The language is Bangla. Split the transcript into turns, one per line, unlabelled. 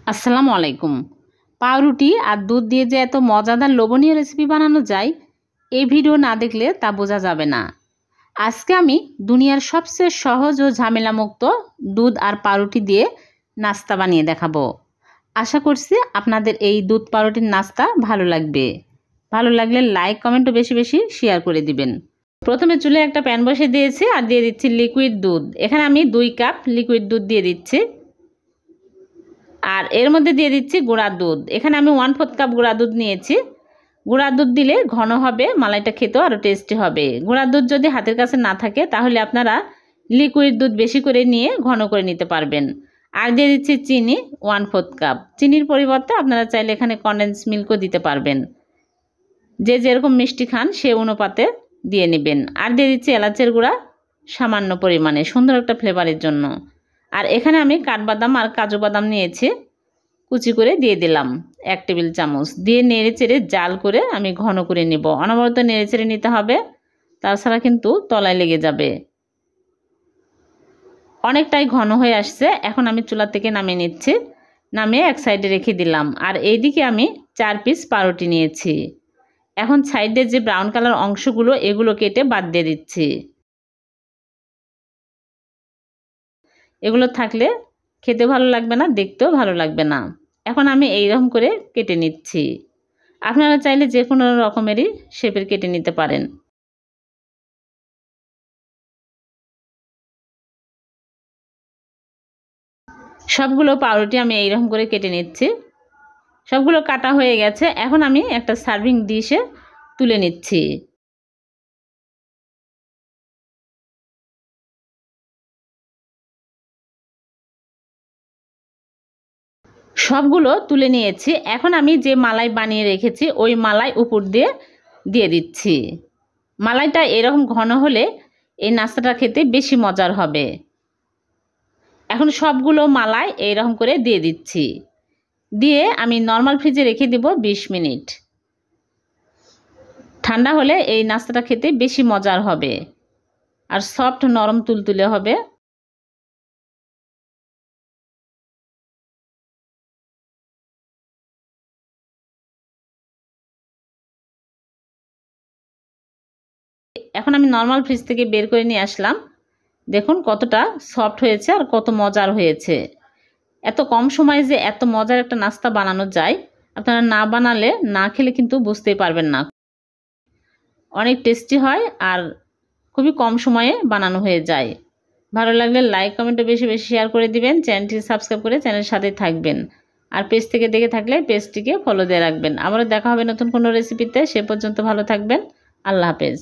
আসসালামু আলাইকুম। পাউরুটি আর দুধ দিয়ে যে এত মজাদার লোভনীয় রেসিপি বানানো যায়, এই ভিডিও না দেখলে তা বোঝা যাবে না। আজকে আমি দুনিয়ার সবচেয়ে সহজ ও ঝামেলামুক্ত দুধ আর পাউরুটি দিয়ে নাস্তা বানিয়ে দেখাবো। আশা করছি আপনাদের এই দুধ পাউরুটির নাস্তা ভালো লাগবে। ভালো লাগলে লাইক কমেন্টও বেশি বেশি শেয়ার করে দিবেন। প্রথমে চুলে একটা প্যান বসিয়ে দিয়েছি আর দিয়ে দিচ্ছি লিকুইড দুধ। এখানে আমি 2 কাপ লিকুইড দুধ দিয়ে দিচ্ছি। আর এর মধ্যে দিয়ে দিচ্ছি গুঁড়া দুধ। এখানে আমি 1/4 কাপ গুঁড়া দুধ নিয়েছি। গুঁড়া দুধ দিলে ঘন হবে, মালাইটা খেতেও আরও টেস্টি হবে। গুঁড়া দুধ যদি হাতের কাছে না থাকে তাহলে আপনারা লিকুইড দুধ বেশি করে নিয়ে ঘন করে নিতে পারবেন। আর দিয়ে দিচ্ছি চিনি 1/4 কাপ। চিনির পরিবর্তে আপনারা চাইলে এখানে কনডেন্স মিল্কও দিতে পারবেন। যে যেরকম মিষ্টি খান সে অনুপাতে দিয়ে নেবেন। আর দিয়ে দিচ্ছি এলাচের গুঁড়া সামান্য পরিমাণে, সুন্দর একটা ফ্লেভারের জন্য। আর এখানে আমি কাঠবাদাম আর কাজু বাদাম নিয়েছি, কুচি করে দিয়ে দিলাম 1 টেবিল চামচ। দিয়ে নেড়ে চেড়ে জাল করে আমি ঘন করে নেব। অনবরত নেড়ে চেড়ে নিতে হবে, তাছাড়া কিন্তু তলায় লেগে যাবে। অনেকটাই ঘন হয়ে আসছে। এখন আমি চুলা থেকে নামিয়ে নিচ্ছি। নামিয়ে এক সাইডে রেখে দিলাম। আর এইদিকে আমি 4 পিস পাউরুটি নিয়েছি। এখন সাইডে যে ব্রাউন কালার অংশগুলো এগুলো কেটে বাদ দিয়ে দিচ্ছি। এগুলো থাকলে খেতে ভালো লাগবে না, দেখতেও ভালো লাগবে না। এখন আমি এইরকম করে কেটে নিচ্ছি। আপনারা চাইলে যে কোনো রকমেরই শেপের কেটে নিতে পারেন। সবগুলো পাউরুটি আমি এইরকম করে কেটে নিচ্ছি। সবগুলো কাটা হয়ে গেছে। এখন আমি একটা সার্ভিং ডিশে তুলে নিচ্ছি। সবগুলো তুলে নিয়েছি। এখন আমি যে মালাই বানিয়ে রেখেছি ওই মালাই উপর দিয়ে দিয়ে দিচ্ছি। মালাইটা এরকম ঘন হলে এই নাস্তাটা খেতে বেশি মজার হবে। এখন সবগুলো মালাই এইরকম করে দিয়ে দিচ্ছি। দিয়ে আমি নর্মাল ফ্রিজে রেখে দেব 20 মিনিট। ঠান্ডা হলে এই নাস্তাটা খেতে বেশি মজার হবে আর সফট নরম তুলতুলে হবে। এখন আমি নর্মাল ফ্রিজ থেকে বের করে নিয়ে আসলাম। দেখুন কতটা সফট হয়েছে আর কত মজার হয়েছে। এত কম সময়ে যে এত মজার একটা নাস্তা বানানো যায়, আপনারা না বানালে না খেলে কিন্তু বুঝতেই পারবেন না। অনেক টেস্টি হয় আর খুবই কম সময়ে বানানো হয়ে যায়। ভালো লাগলে লাইক কমেন্টে বেশি বেশি শেয়ার করে দিবেন। চ্যানেলটি সাবস্ক্রাইব করে চ্যানেলের সাথে থাকবেন। আর পেজ থেকে দেখে থাকলে পেজটিকে ফলো দিয়ে রাখবেন। আবারও দেখা হবে নতুন কোনো রেসিপিতে। সে পর্যন্ত ভালো থাকবেন। আল্লাহ হাফেজ।